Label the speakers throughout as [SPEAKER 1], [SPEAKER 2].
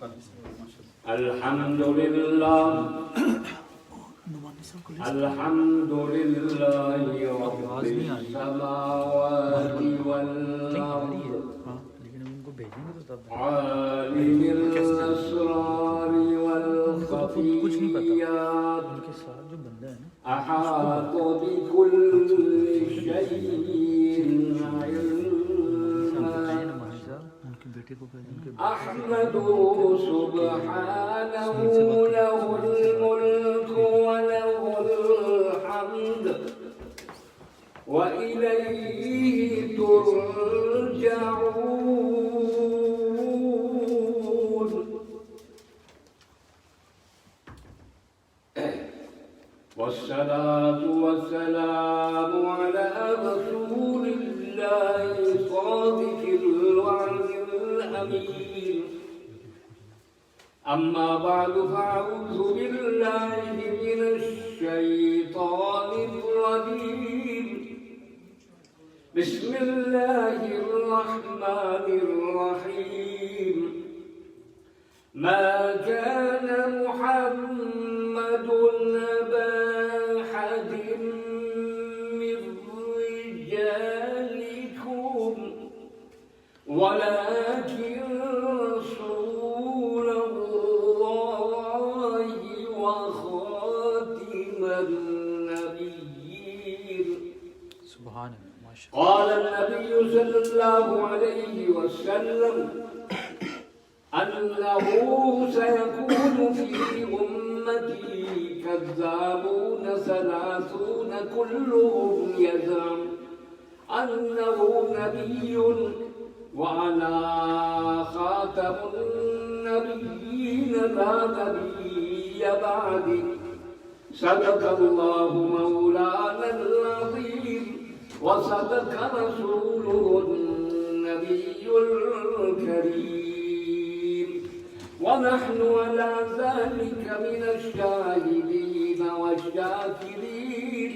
[SPEAKER 1] Alhamdulillah. Alhamdulillahi Rabbil samawati wal ard. Alimil asrari wal khafiyat. Ahata bi kulli shay'in ilma. Ahmaduhu subhanahu lahul mulku wa lahul hamd wa ilayhi turja'un. Wassalatu wassalamu ala rasulillahi sadiqil wa'dil amin. Amma ba'du fa'udhu billahi minash shaytanir rajim. Bismillahir rahmanir rahim. Ma kana Muhammadun aba ahadin min rijalikum walakin قال النبي صلى الله عليه وسلم أنه سيكون في أمتي كذابون ثلاثون كلهم يزعم أنه نبي وأنا خاتم النبيين لا نبي بعدي. صدق الله مولانا العظيم وصدق رسوله النبي الكريم ونحن على ذلك من الشاهدين والشاكرين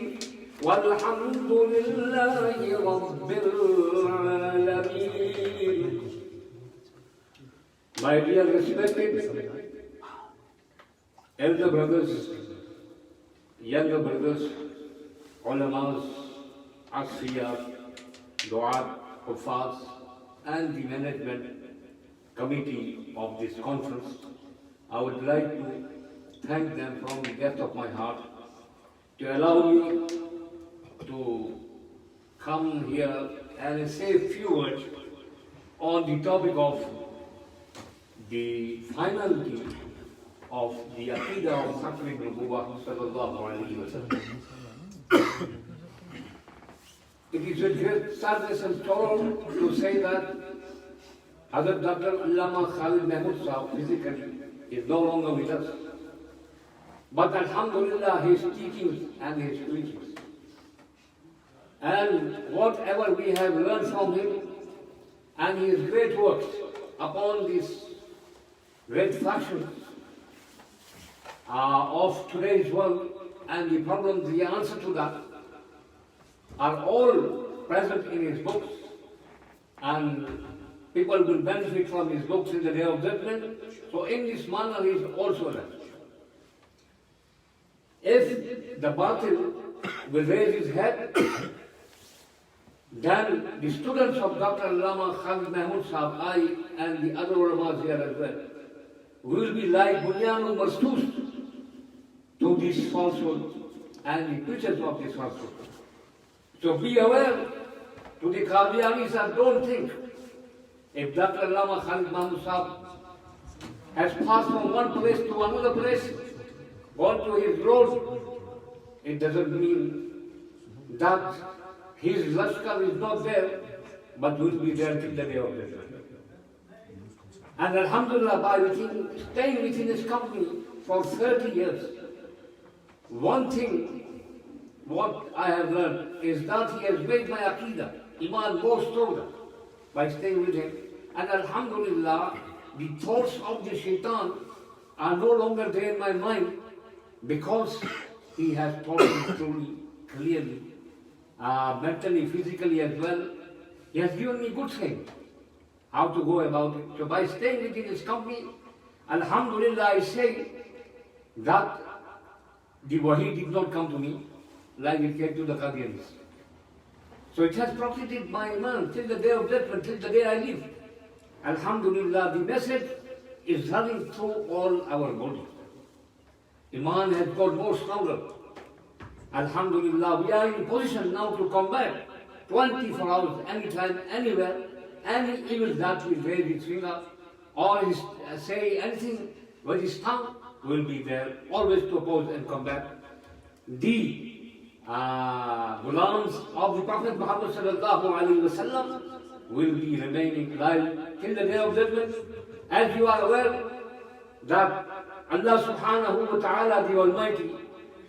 [SPEAKER 1] والحمد لله رب العالمين. My dear respected elder brothers, younger brothers, ulamas, Asfiyat, Du'at, Huffaz, and the management committee of this conference, I would like to thank them from the depth of my heart to allow me to come here and say a few words on the topic of the finality of the Aqidah of Nabuwat sallallahu alayhi wa sallam. It is with great sadness and sorrow to say that Hazrat Dr. Allama Khalid Mahmud Sahab physically is no longer with us. But Alhamdulillah, his teachings and his preachings and whatever we have learned from him and his great works upon this great fashion of today's world and the problems, the answer to that are all present in his books, and people will benefit from his books in the day of judgment. So in this manner he is also left. If the batil will raise his head, then the students of Dr. Allama Khalid Mahmud Sahab, I and the other ulamas here as well, will be like Bunyanul Mastus to this falsehood and the preachers of this falsehood. So be aware to the Qadianis and don't think if Dr. Allama Khalid Mahmud Sahab has passed from one place to another place, gone to his road, it doesn't mean that his lashkar is not there, but will be there till the day of judgment. And Alhamdulillah, by staying within his company for 30 years, one thing what I have learned is that he has made my Aqidah, Iman, more stronger by staying with him. And Alhamdulillah, the thoughts of the shaitan are no longer there in my mind because he has taught me truly, clearly, mentally, physically as well. He has given me good things, how to go about it. So by staying within his company, Alhamdulillah, I say that the wahi did not come to me like it came to the Qadians. So it has profited my iman till the day of judgment, till the day I live. Alhamdulillah, the message is running through all our body. Iman has got more stronger. Alhamdulillah, we are in position now to combat 24 hours, anytime, anywhere, any evil that will raise its finger or say anything with his tongue will be there, always to oppose and combat. The gulams of the Prophet Muhammad sallallahu alaihi wasallam will be remaining alive till the day of judgment. As you are aware that Allah subhanahu wa ta'ala, the Almighty,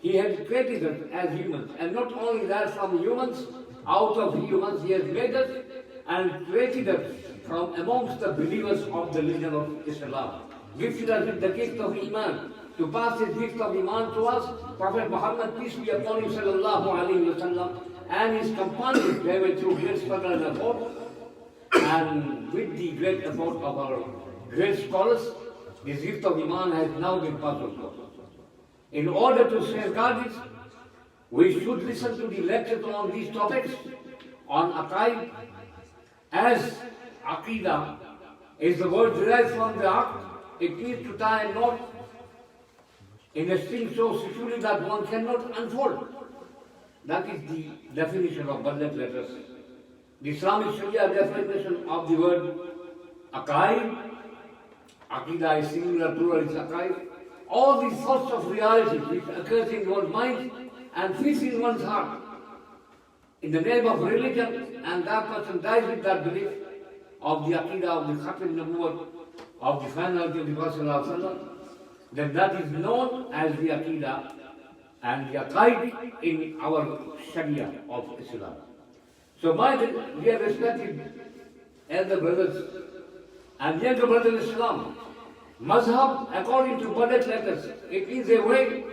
[SPEAKER 1] He has created us as humans, and not only that, from humans, out of humans He has made us and created us from amongst the believers of the religion of Islam. Gifted us with the gift of Iman. To pass this gift of Iman to us, Prophet Muhammad, peace be upon him, sallallahu alayhi wa sallam, and his companions, they went through great struggle and effort, and with the great effort of our great scholars, this gift of Iman has now been passed on to us. In order to safeguard it, we should listen to the lectures on these topics, on Aqaid, as Aqidah is the word derived from the Aqd. It means to tie a knot in a string so securely that one cannot unfold. That is the definition of Ballat letters. The Islamic Sharia definition of the word Aqaid, Aqidah is singular, plural is Aqaid. All these thoughts of reality which occurs in one's mind and fits in one's heart in the name of religion, and that person dies with that belief of the Aqidah, of the khatame, Nabuwat, of the finality of the Prophet, then that is known as the Aqidah and the Aqaid in our Sharia of Islam. So my dear respected elder brothers and younger brothers in Islam, Mazhab, according to Ballat letters, it is a way.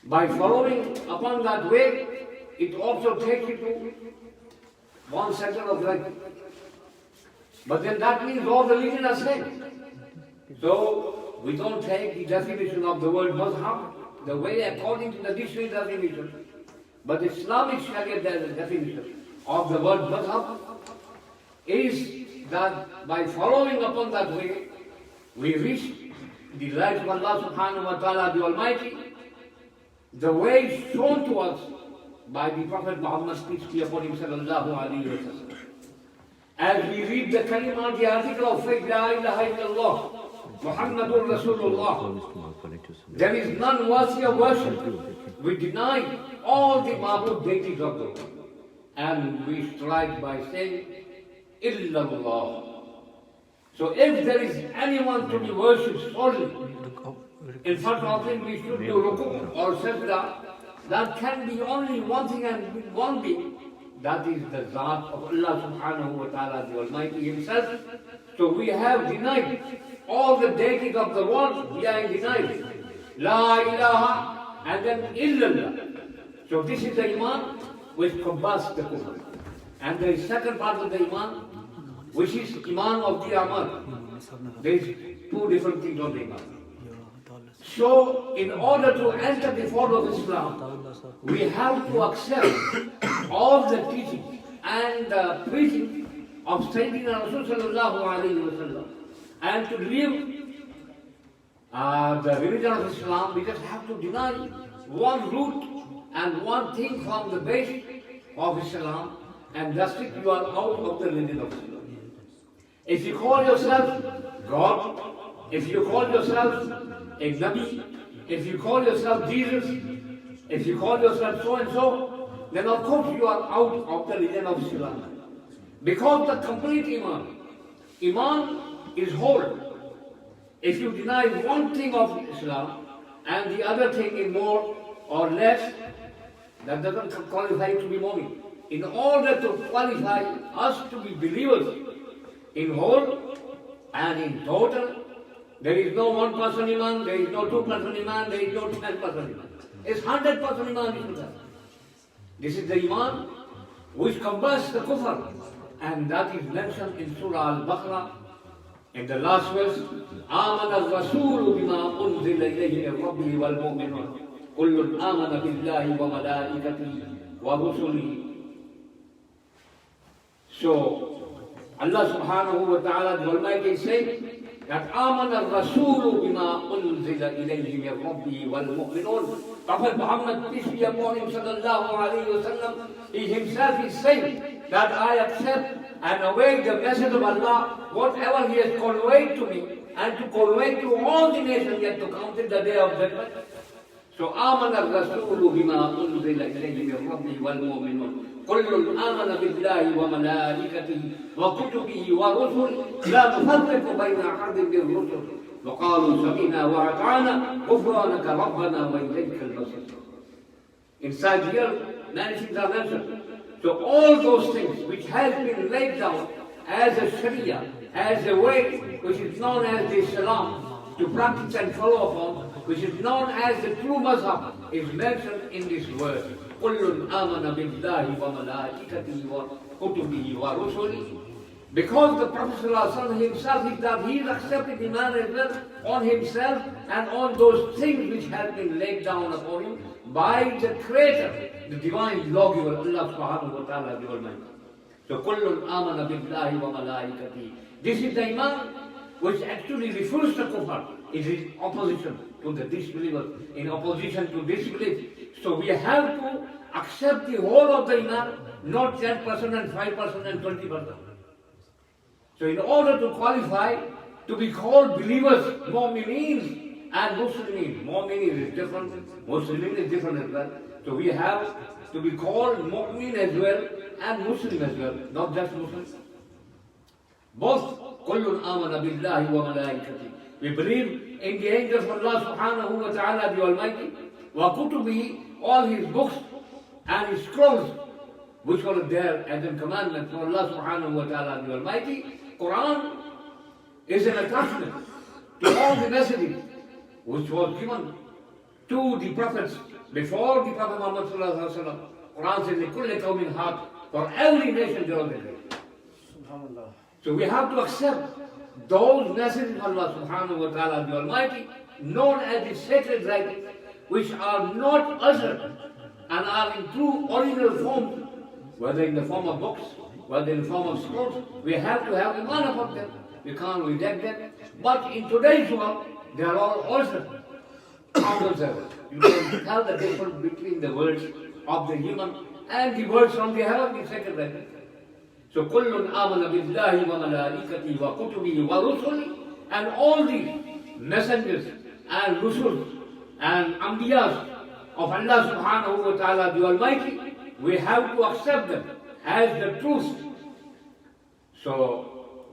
[SPEAKER 1] By following upon that way, it also takes you to one center of life. But then that means all the religion are same. So we don't take the definition of the word Mazhab, the way according to the dictionary definition, but the Islamic Sharia definition of the word Mazhab is that by following upon that way, we reach the light of Allah subhanahu wa ta'ala, the Almighty, the way shown to us by the Prophet Muhammad, peace be upon him, sallallahu alayhi wa sallam. As we read the kalima, the article of faith, La ilaha illallah, Muhammadur Rasulullah, there is none worthy of worship. We deny all the ma'bud deities of the world. And we strike by saying, Illallah. So if there is anyone to be worshipped solely, in front of him we should do ruku or sajda. That can be only one thing and one being. That is the Zat of Allah subhanahu wa ta'ala, the Almighty Himself. So we have denied all the deities of the world, we are denied. La ilaha and then illallah. So this is the Iman which combats the kufr. And there is second part of the Iman, which is Iman of the Amal. There is two different things on the Iman. So, in order to enter the fold of Islam, we have to accept all the teaching and the preaching of Sayyidina Rasul sallallahu alayhi wa sallam. And to live the religion of Islam, we just have to deny one root and one thing from the base of Islam, and thus you are out of the religion of Islam. If you call yourself God, if you call yourself a Nabi, if you call yourself Jesus, if you call yourself so and so, then of course you are out of the religion of Islam. Because the complete Iman is whole. If you deny one thing of Islam and the other thing in more or less, that doesn't qualify to be mu'min. In order to qualify us to be believers in whole and in total, there is no 1% Iman, there is no 2% Iman, there is no 10% Iman. It's 100% Iman. This is the Iman which combats the kufr, and that is mentioned in Surah Al-Baqarah In the last verse, آمن الرسول بما أنزل إليه من ربه والمؤمنون كل آمن بالله وملائكته ورسله. So Allah subhanahu wa ta'ala, the Almighty, is saying that آمن الرسول بما أنزل إليه من ربه والمؤمنون. Prophet Muhammad, peace be upon him, sallallahu alayhi wa sallam, he himself is saying that I accept and await the message of Allah, whatever He has conveyed to me, and to convey to all the nations yet to come till the day of judgment. So, آمن الرسول بما أنزل إليه من ربه والمؤمنون كل آمن بالله وملائكته وكتبه ورسله لا نفرق بين أحد من رسله وقالوا سمعنا وأطعنا غفرانك ربنا وإليك المصير. Inside here, many things are mentioned. So all those things which has been laid down as a Sharia, as a way which is known as the Islam, to practice and follow upon, which is known as the true mazhab, is mentioned in this verse. كُلٌّ آمَنَ بِاللَّهِ وَمَلَائِكَتِهِ وَكُتُبِهِ وَرُسُلِهِ. Because the Prophet ﷺ himself is that he accepted Iman as well on himself and on those things which have been laid down upon him by the Creator, the divine lawgiver, Allah subhanahu wa ta'ala, the Almighty. So, كُلٌّ آمَنَ بِاللَّهِ وَمَلَائِكَتِهِ. This is the Iman which actually refers to kufr. It is opposition to the disbelievers, in opposition to disbelief. So we have to accept the whole of the Iman, not 10% and 5% and 20%. So in order to qualify to be called believers, mu'mineen and Muslimin. Mu'mineen is different, Muslimin is different as well. So we have to be called mu'min as well and Muslim as well, not just Muslims. Both. كُلٌّ آمَنَ بِاللَّهِ وَمَلَائِكَتِهِ. We believe in the angels of Allah subhanahu wa ta'ala, the Almighty, وَكُتُبِهِ, all His books and His scrolls, which were there as a commandment from Allah subhanahu wa ta'ala, the Almighty. Quran is an attachment to all the messages which was given to the prophets before the Prophet Muhammad sallallahu alaihi wasallam. Quran says, لِكُلِّ قَوْمٍ هَادٍ, for every nation there was a great. Subhanallah. So we have to accept those messages of Allah subhanahu wa ta'ala, the Almighty, known as the sacred writings, which are not uttered and are in true original form, whether in the form of books, whether in the form of scrolls. We have to have iman upon them. We can't reject them. But in today's world, they are all altered. You can tell the difference between the words of the human and the words from the heavenly sacred writings. So, كُلٌّ آمَنَ بِاللَّهِ وَمَلَائِكَتِهِ وَكُتُبِهِ وَرُسُلِهِ. And all the messengers and rusul and ambiyas of Allah subhanahu wa ta'ala, the Almighty, we have to accept them as the truth. So,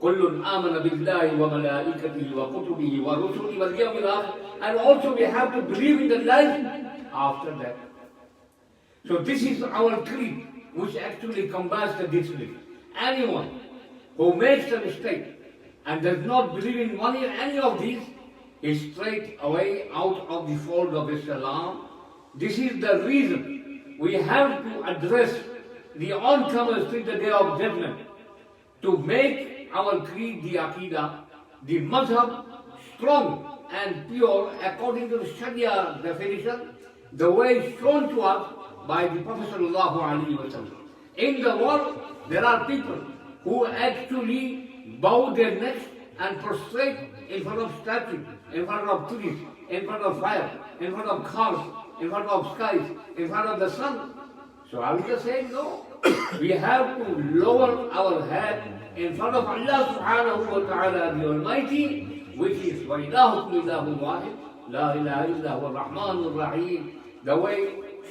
[SPEAKER 1] كُلٌّ آمَنَ بِاللَّهِ وَمَلَائِكَتِهِ وَكُتُبِهِ وَرُسُلِهِ وَالْيَوْمِ الْآخِرِ. And also we have to believe in the life after that. So this is our creed, which actually combats the disbelief. Anyone who makes a mistake and does not believe in one or any of these is straight away out of the fold of Islam. This is the reason we have to address the oncomers till the day of judgment, to make our creed, the Aqidah, the Mazhab, strong and pure according to the Sharia definition, the way shown to us by the Prophet sallallahu alaihi wasallam. In the world, there are people who actually bow their necks and prostrate in front of statues, in front of trees, in front of fire, in front of cars, in front of skies, in front of the sun. So are we just saying no? We have to lower our head in front of Allah subhanahu wa ta'ala, the Almighty, which is وَإِلَهُكُمْ إِلَهٌ وَاحِدٌ لَا إِلَهَ إِلَّا هُوَ الرَّحْمَنُ الرَّحِيمُ. The way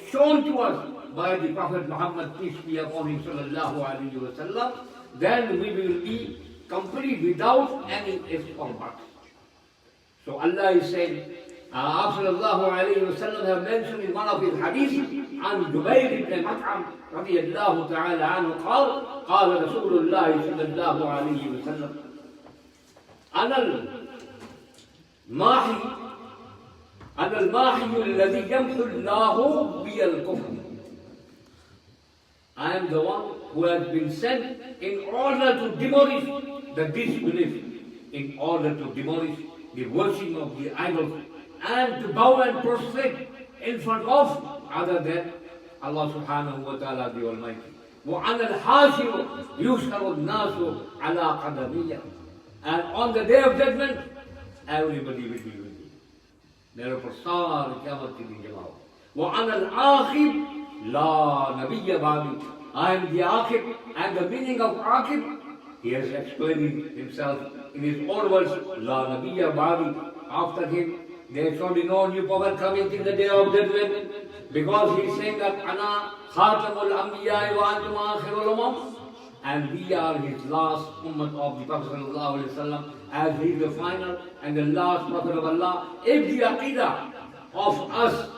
[SPEAKER 1] shown to us by the Prophet Muhammad, peace be upon him, sallallahu alayhi wa sallam, then we will be complete without any ifs or buts. So Allah is saying, sallallahu alayhi wa sallam have mentioned in one of his hadiths, عن جبير بن مطعم رضي الله تعالى عنه قال قال رسول الله صلى الله عليه وسلم أنا الماحي الذي يمحو الله بي الكفر. I am the one who has been sent in order to demolish the disbelief. in order to demolish the worship of the idols and to bow and prostrate in front of other than Allah subhanahu wa ta'ala the Almighty. وَعَنَ الْحَاشِرُ يُشْهَرُ النَّاسُ عَلَىٰ قَدَمِيَّةٍ. And on the day of judgment, everybody will be with you. Therefore, صار القيامة بالجماعة. وَعَنَ الْعَاقِبِ لَا نَبِيَّ بَعْدِي. I am the Aqib, and the meaning of Aqib, he has explained himself in his own words, La Nabiyya Ba'di. After him, there shall be no new prophet coming in the day of judgment, because he is saying that Ana Khatamul Anbiya wa Antum Akhirul Umam, and we are his last ummah of the Prophet Sallallahu Alaihi Wasallam, as he is the final and the last Prophet of Allah. If the Aqidah of us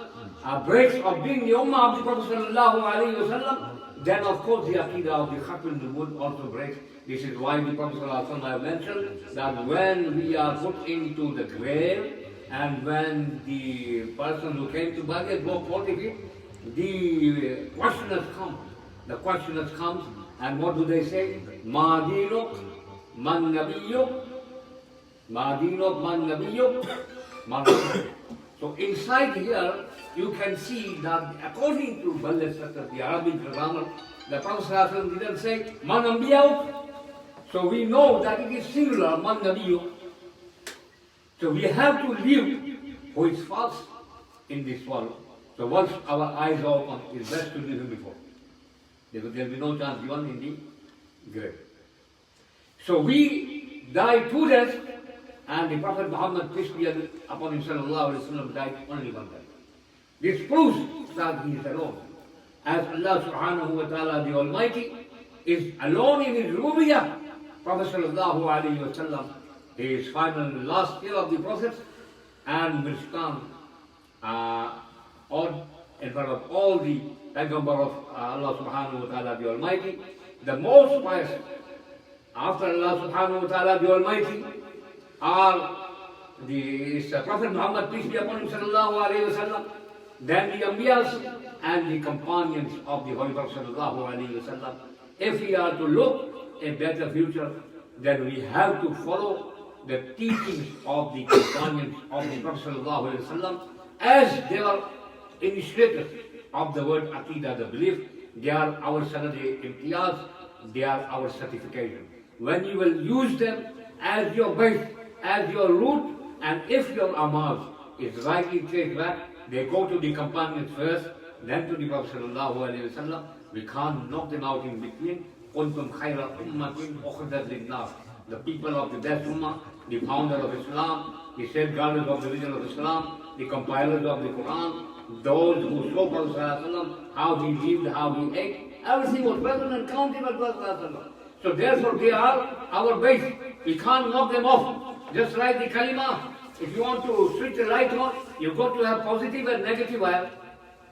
[SPEAKER 1] breaks of being the ummah of the Prophet Sallallahu Alaihi Wasallam, then of course the Aqidah of the Khatame Nabuwat also breaks. This is why the Prophet ﷺ mentioned that when we are put into the grave and when the person who came to bury us go 40 feet, the questioners come. The questioners comes and what do they say? Ma dinuk, man nabiyyuk, ma dinuk, man nabiyyuk, man nabiyyuk. So inside here, you can see that according to the Arabic grammar, the Prophet ﷺ didn't say man anbiyuk. So we know that it is singular, man nabiyyu. So we have to leave who is false in this world. So once our eyes are open, it's best to leave him before. Because there will be no chance given in the grave. So we die 2 days, and the Prophet Muhammad, peace be upon him, sallallahu alaihi wasallam, died only 1 day. This proves that he is alone. As Allah subhanahu wa ta'ala, the Almighty, is alone in his rububiyyah. Prophet sallallahu alaihi wasallam, he is final and last year of the prophets, and will stand in front of all the Paygambars of Allah subhanahu wa ta'ala, the Almighty. The most pious after Allah subhanahu wa ta'ala, the Almighty, are the Prophet Muhammad, peace be upon him, sallallahu alaihi wasallam, then the Anbiyas and the companions of the Holy Prophet sallallahu alaihi wasallam. If we are to look a better future, then we have to follow the teachings of the companions of the Prophet sallallahu alaihi wasallam, as they are initiators of the word Aqidah, the belief. They are our sanad-e imtiyaz, they are our certification. When you will use them as your base, as your root, and if your amal is rightly traced back, they go to the companions first, then to the Prophet sallallahu alaihi wasallam. We can't knock them out in between. Kuntum khayra ummatin ukhrijat lin-nas. The people of the best ummah, the founder of Islam, the safeguarders of the religion of Islam, the compilers of the Quran, those who saw Prophet sallallahu alaihi wasallam, how he lived, how he ate, everything was present and counted by Prophet sallallahu alaihi wasallam. So therefore they are our base. We can't knock them off. Just like the kalima, if you want to switch the light on, you've got to have positive and negative wire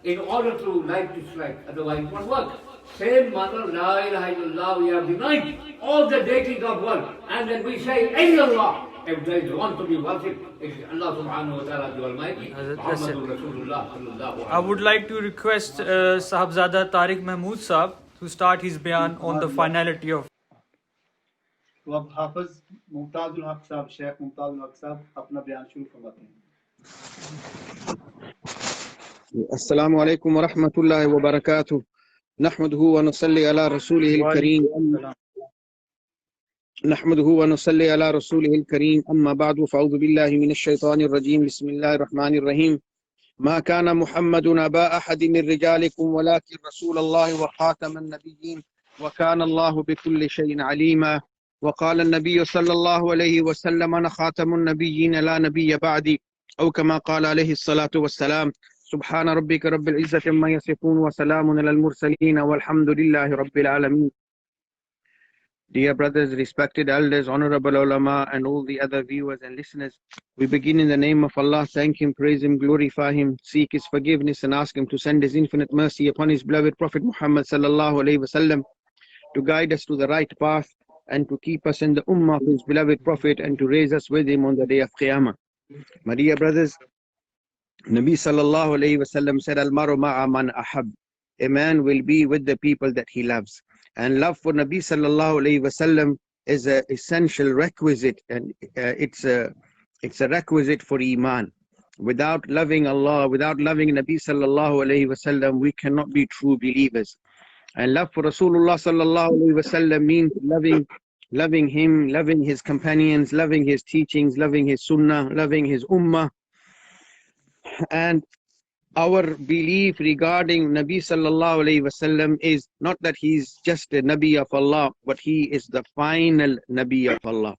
[SPEAKER 1] in order to light to strike. Otherwise it won't work. Same manner, La ilaha illallah, we are denying all the deities of world. And then we say, Illallah. If there is one to be worshipped, it is Allah subhanahu wa ta'ala, the Almighty. Muhammadur Rasulullah sallallahu alaihi wasallam.
[SPEAKER 2] I would like to request Sahibzada Tariq Mahmood Sahab to start his bayan on the finality of.
[SPEAKER 3] तो अब हाफिज मुमताजुल हक साहब, शेख मुमताजुल हक साहब अपना बयान शुरू फरमाते हैं।
[SPEAKER 4] अस्सलामु अलैकुम व रहमतुल्लाहि व बरकातुहू। नहमदुहु व नुसल्ली अला रसूलिहिल करीम। नहमदुहु व नुसल्ली अला रसूलिहिल करीम। अम्मा बअदु फ़अऊज़ु बिल्लाहि मिनश शैतानिर रजीम। बिस्मिल्लाहिर रहमानिर रहीम। मा काना मुहम्मदुन अबा अहदिन मिर रिजालिकुम वलाकिन रसूलल्लाहि व खातमन नबिय्यीन व काना अल्लाहु बिकुल्लि शैइन Aleema. وقال النبي صلى الله عليه وسلم أنا خاتم النبيين لا نبي بعدي أو كما قال عليه الصلاة والسلام. سبحان ربك رب العزة عما يصفون وسلام على المرسلين والحمد لله رب العالمين. Dear brothers, respected elders, honorable ulama, and all the other viewers and listeners, we begin in the name of Allah, thank Him, praise Him, glorify Him, seek His forgiveness, and ask Him to send His infinite mercy upon His beloved Prophet Muhammad sallallahu alaihi wasallam, to guide us to the right path, and to keep us in the ummah of his beloved Prophet, and to raise us with him on the day of Qiyamah. My dear brothers, Nabi sallallahu alayhi wasallam said, Al-maru ma'a man ahab. A man will be with the people that he loves. And love for Nabi sallallahu alayhi wasallam is an essential requisite, and it's a requisite for Iman. Without loving Allah, without loving Nabi sallallahu alayhi wasallam, we cannot be true believers. And love for Rasulullah sallallahu alayhi wasallam means loving him, loving his companions, loving his teachings, loving his sunnah, loving his ummah. And our belief regarding Nabi sallallahu alayhi wasallam is not that he's just a Nabi of Allah, but he is the final Nabi of Allah.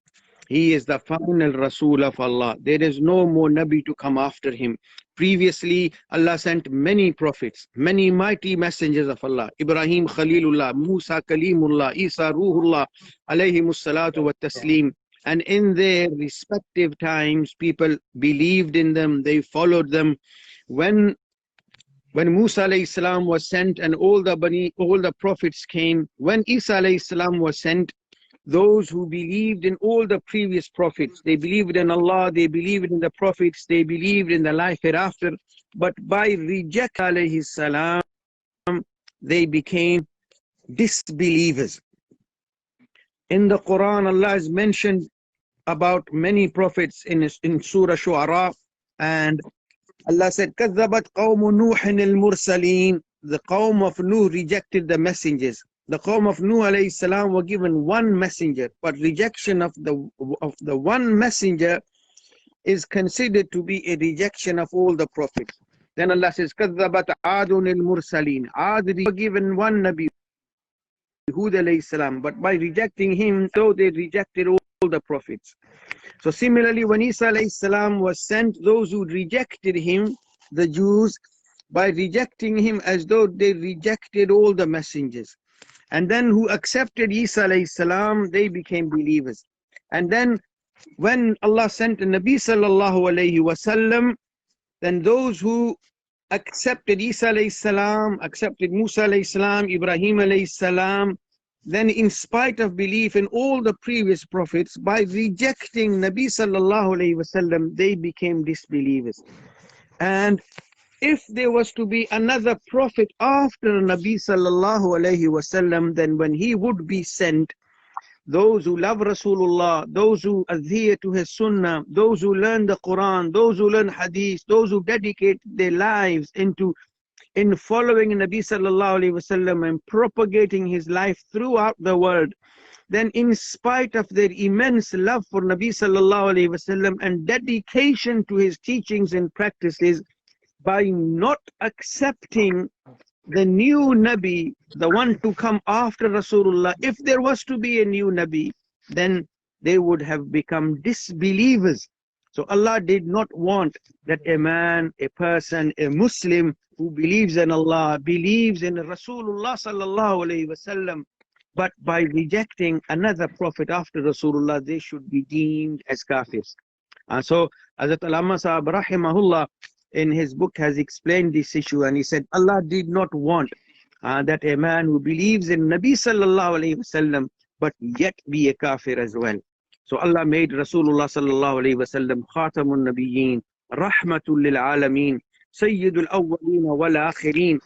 [SPEAKER 4] He is the final Rasul of Allah. There is no more Nabi to come after him. Previously, Allah sent many prophets, many mighty messengers of Allah. Ibrahim Khalilullah, Musa Kalimullah, Isa Ruhullah, alayhimus salatu wa taslim. And in their respective times, people believed in them, they followed them. When Musa alayhi salam was sent and all the prophets came, when Isa alayhi salam was sent, those who believed in all the previous prophets, they believed in Allah, they believed in the prophets, they believed in the life hereafter, but by reject alayhi salam, they became disbelievers. In the Quran, Allah has mentioned about many prophets in Surah Shu'ara, and Allah said, كَذَّبَتْ قَوْمُ نُوحٍ الْمُرْسَلِينَ. The Qawm of Nuh rejected the messengers. The Qawm of Nuh alayhi salam were given one messenger, but rejection of the one messenger is considered to be a rejection of all the prophets. Then Allah says, كَذَّبَتْ عَادٌ الْمُرْسَلِينَ. Aad were given one Nabi, Hud alayhi salam, but by rejecting him, so they rejected all the prophets. So similarly, when Isa alayhi salam was sent, those who rejected him, the Jews, by rejecting him as though they rejected all the messengers. And then who accepted Isa alayhi salam, they became believers. And then when Allah sent a Nabi sallallahu alayhi wasallam, then those who accepted Isa alayhi salam, accepted Musa alayhi salam, Ibrahim alayhi salam, then in spite of belief in all the previous prophets, by rejecting Nabi sallallahu alayhi wasallam, they became disbelievers. And if there was to be another prophet after Nabi sallallahu alayhi wasallam, then when he would be sent, those who love Rasulullah, those who adhere to his sunnah, those who learn the Quran, those who learn hadith, those who dedicate their lives in following Nabi sallallahu alayhi wasallam and propagating his life throughout the world, then in spite of their immense love for Nabi sallallahu alayhi wasallam and dedication to his teachings and practices, by not accepting the new Nabi, the one to come after Rasulullah, if there was to be a new Nabi, then they would have become disbelievers. So Allah did not want that a man, a person, a Muslim who believes in Allah, believes in Rasulullah sallallahu alayhi wasallam, but by rejecting another prophet after Rasulullah, they should be deemed as kafirs. So Hazrat Allama Sahab rahimahullah in his book has explained this issue, and he said Allah did not want that a man who believes in Nabi sallallahu alayhi wasallam but yet be a kafir as well. So Allah made Rasulullah sallallahu alayhi wasallam khatamun nabiyyin, rahmatul lil alameen, sayyidul awwaleen wal akhirin.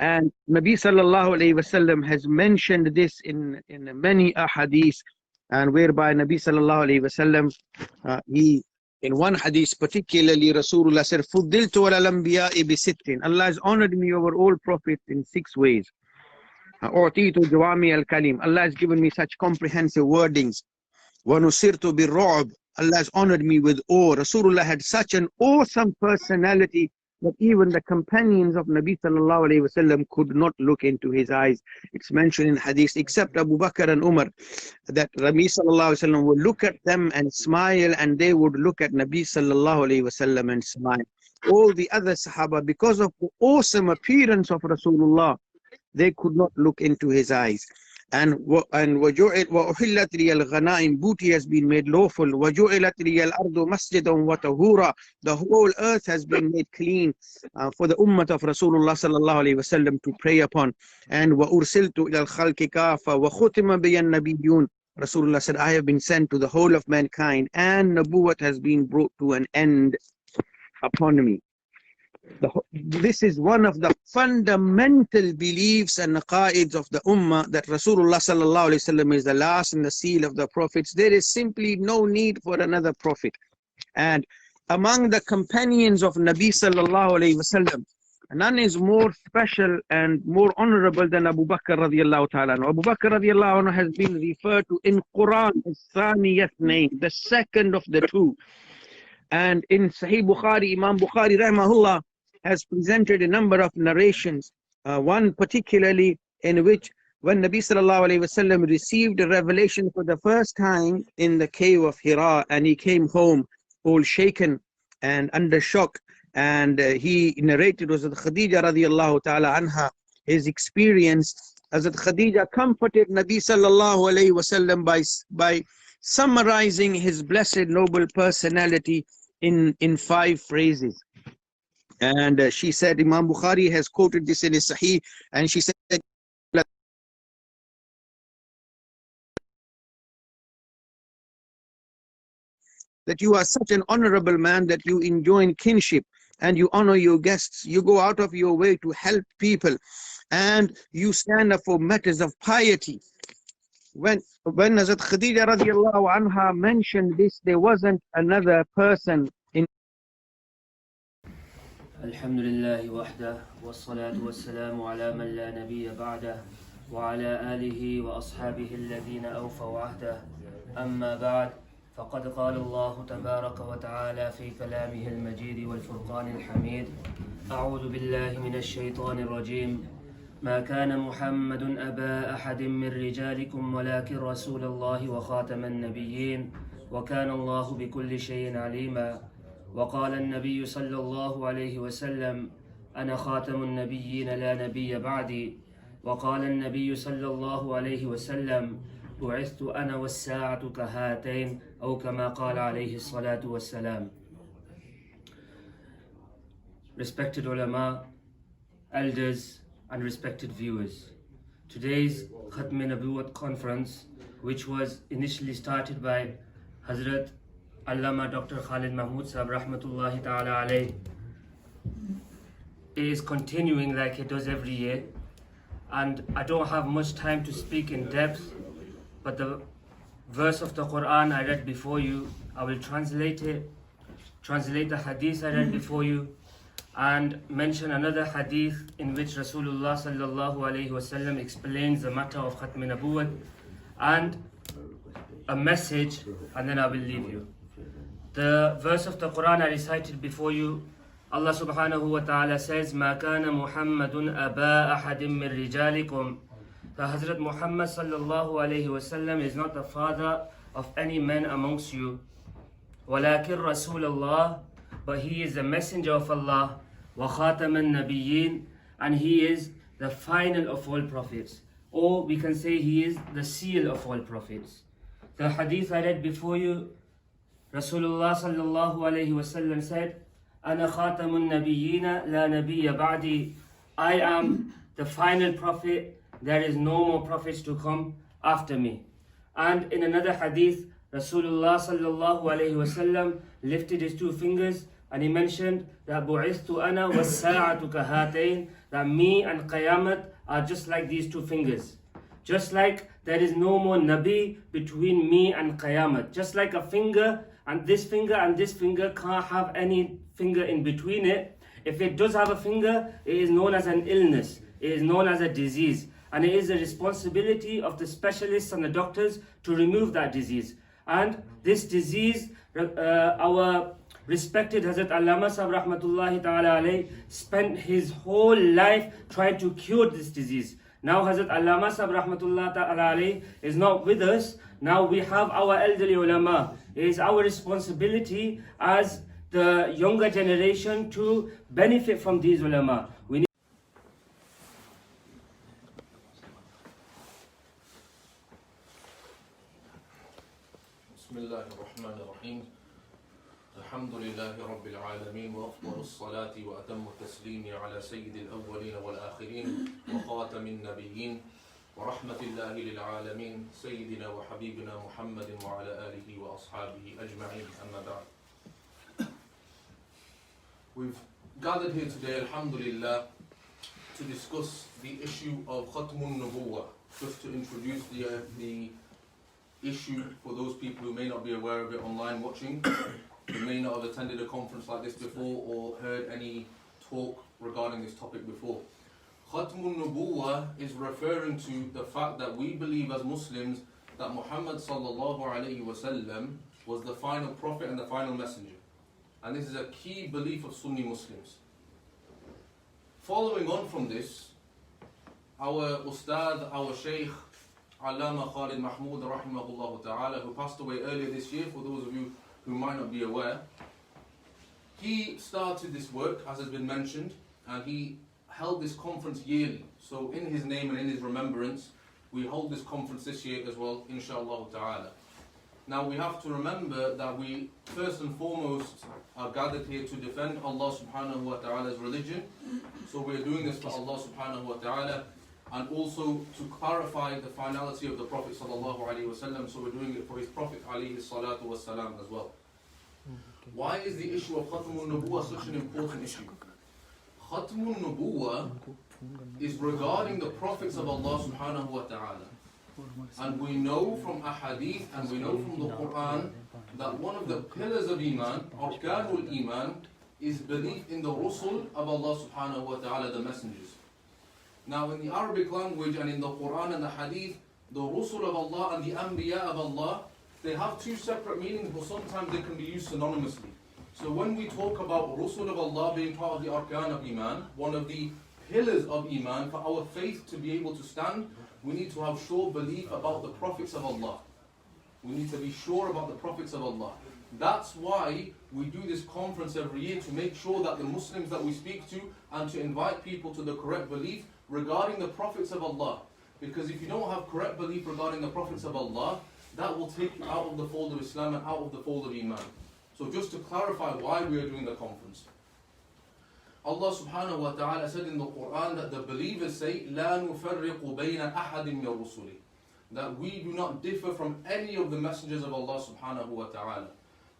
[SPEAKER 4] And Nabi sallallahu alayhi wasallam has mentioned this in many ahadith, and whereby Nabi sallallahu alayhi wasallam he in one hadith particularly, Rasulullah said, Fuddiltu ala al-anbiya'i bi sittin. Allah has honored me over all prophets in 6 ways. U'titu jawami al-kalim. Allah has given me such comprehensive wordings. Wa nusirtu bir-ru'b. Allah has honored me with awe. Rasulullah had such an awesome personality that even the companions of Nabi sallallahu alayhi wasallam could not look into his eyes. It's mentioned in hadith, except Abu Bakr and Umar, that Nabi sallallahu alayhi wasallam would look at them and smile, and they would look at Nabi sallallahu alayhi wasallam and smile. All the other Sahaba, because of the awesome appearance of Rasulullah, they could not look into his eyes. And وَجُعِلَتْ وَأُحِلَّتْ لِيَ الْغَنَائِمْ. Booty has been made lawful. وَجُعِلَتْ لِيَ الْأَرْضُ مَسْجِدًا وَطَهُورًا. The whole earth has been made clean for the ummah of Rasulullah sallallahu alayhi wasallam to pray upon. And وَأُرْسِلْتُ إِلَى الْخَلْقِ كَافَةً وَخُتِمَ بِيَ النَّبِيُّونَ. Rasulullah said, I have been sent to the whole of mankind, and Nabuwat has been brought to an end upon me. This is one of the fundamental beliefs and aqaids of the ummah, that Rasulullah sallallahu alaihi wasallam is the last and the seal of the prophets. There is simply no need for another prophet. And among the companions of Nabi sallallahu alaihi wasallam, none is more special and more honorable than Abu Bakr radiallahu ta'ala. Abu Bakr radiallahu anhu has been referred to in Quran as Thaniyat name, the second of the two. And in Sahih Bukhari, Imam Bukhari rahimahullah has presented a number of narrations, one particularly in which when Nabi sallallahu alaihi wasallam received a revelation for the first time in the cave of Hira, and he came home all shaken and under shock, and he narrated was Khadija radiallahu ta'ala anha his experience. Hazrat Khadija comforted Nabi sallallahu alaihi wasallam by summarizing his blessed noble personality in 5 phrases. And she said, Imam Bukhari has quoted this in his Sahih, and she said that you are such an honorable man that you enjoin kinship and you honor your guests. You go out of your way to help people, and you stand up for matters of piety. When Hazrat Khadija radiallahu anha mentioned this, there wasn't another person in.
[SPEAKER 5] Alhamdulillah wahda, wassalatu wassalamu ala man la nabiyya ba'dah, wa ala alihi wa ashabihi alladhina awfaw ahdah. Amma ba'd, faqad qala Allah tabaraka wa ta'ala fi kalamihi al-majid wal furqan al-hamid. A'udhu billahi minash shaitanir rajim. ما كان محمد أبا أحد من رجالكم ولكن رسول الله وخاتم النبيين وكان الله بكل شيء عليما. وقال النبي صلى الله عليه وسلم أنا خاتم النبيين لا نبي بعدي. وقال النبي صلى الله عليه وسلم بعثت أنا والساعة كهاتين أو كما قال عليه الصلاة والسلام. Respected ulama, elders and respected viewers, today's Khatame Nabuwat Conference, which was initially started by Hazrat Allama Dr. Khalid Mahmud Sahab Rahmatullahi Ta'ala Alayh, is continuing like it does every year. And I don't have much time to speak in depth, but the verse of the Quran I read before you, I will translate the hadith I read before you, and mention another hadith in which Rasulullah sallallahu alaihi wasallam explains the matter of Khatme Nabuwat, and a message, and then I will leave you. The verse of the Quran I recited before you, Allah subhanahu wa ta'ala says, مَا كَانَ مُحَمَّدٌ أَبَا أَحَدٍ مِّن رِجَالِكُمْ. The Hazrat Muhammad sallallahu alayhi wasallam is not the father of any men amongst you. وَلَكِنْ رَسُولَ اللَّهِ, but he is the messenger of Allah. وَخَاتَمَ النَّبِيِّينَ, and he is the final of all prophets. Or we can say he is the seal of all prophets. The hadith I read before you, Rasulullah sallallahu alayhi wasallam said, أَنَا خَاتَمُ النَّبِيِّينَ لَا نَبِيَّ بَعْدِي. I am the final prophet, there is no more prophets to come after me. And in another hadith, Rasulullah sallallahu alayhi wasallam lifted his 2 fingers and he mentioned that بُعِثْتُ أَنَا وَالسَّاعَةُ كَهَاتَيْنِ, that me and Qiyamah are just like these 2 fingers. Just like there is no more Nabi between me and Qiyamah. Just like a finger and this finger can't have any finger in between it. If it does have a finger, it is known as an illness. It is known as a disease. And it is the responsibility of the specialists and the doctors to remove that disease. And this disease, our respected Hazrat Allama Sahab Rahmatullahi Ta'ala Alayh spent his whole life trying to cure this disease. Now Hazrat Allama Sahab Rahmatullahi Ta'ala Alayh is not with us. Now we have our elderly ulama. It is our responsibility as the younger generation to benefit from these ulama. We need
[SPEAKER 6] بسم الله الرحمن الرحيم. الحمد لله رب العالمين وأفضل الصلاة وأتم التسليم على سيد الأولين والآخرين وخاتم النبيين ورحمة الله للعالمين سيدنا وحبيبنا محمد وعلى آله وأصحابه أجمعين. أما بعد. We've gathered here today, alhamdulillah, to discuss the issue of khatmun Nabuwat. Just to introduce the issue for those people who may not be aware of it online watching, who may not have attended a conference like this before or heard any talk regarding this topic before. Khatmun Nabuwat is referring to the fact that we believe as Muslims that Muhammad sallallahu alayhi wasallam was the final prophet and the final messenger. And this is a key belief of Sunni Muslims. Following on from this, our Ustad, our Shaykh, Allama Khalid Mahmood rahimahullah ta'ala, who passed away earlier this year, for those of you who might not be aware, he started this work, as has been mentioned, and he held this conference yearly. So in his name and in his remembrance, we hold this conference this year as well, inshallah ta'ala. Now we have to remember that we first and foremost are gathered here to defend Allah subhanahu wa ta'ala's religion. So we're doing this for Allah subhanahu wa ta'ala, and also to clarify the finality of the Prophet sallallahu alaihi wasallam. So we're doing it for his Prophet alayhi salatu wasalam as well. Why is the issue of Khatmun Nabuwat such an important issue? Khatmun Nabuwat is regarding the prophets of Allah subhanahu wa ta'ala. And we know from ahadith and we know from the Quran that one of the pillars of Iman, Arkanul Iman, is belief in the Rusul of Allah subhanahu wa ta'ala, the messengers. Now in the Arabic language and in the Quran and the Hadith, the Rusul of Allah and the Anbiya of Allah, they have two separate meanings, but sometimes they can be used synonymously. So when we talk about Rusul of Allah being part of the Arkan of Iman, one of the pillars of Iman, for our faith to be able to stand, we need to have sure belief about the prophets of Allah. We need to be sure about the prophets of Allah. That's why we do this conference every year, to make sure that the Muslims that we speak to, and to invite people to the correct belief regarding the prophets of Allah. Because if you don't have correct belief regarding the prophets of Allah, that will take you out of the fold of Islam and out of the fold of Iman. So just to clarify why we are doing the conference. Allah subhanahu wa ta'ala said in the Quran that the believers say, لا نفرق بين أحد من رسله, that we do not differ from any of the messengers of Allah subhanahu wa ta'ala.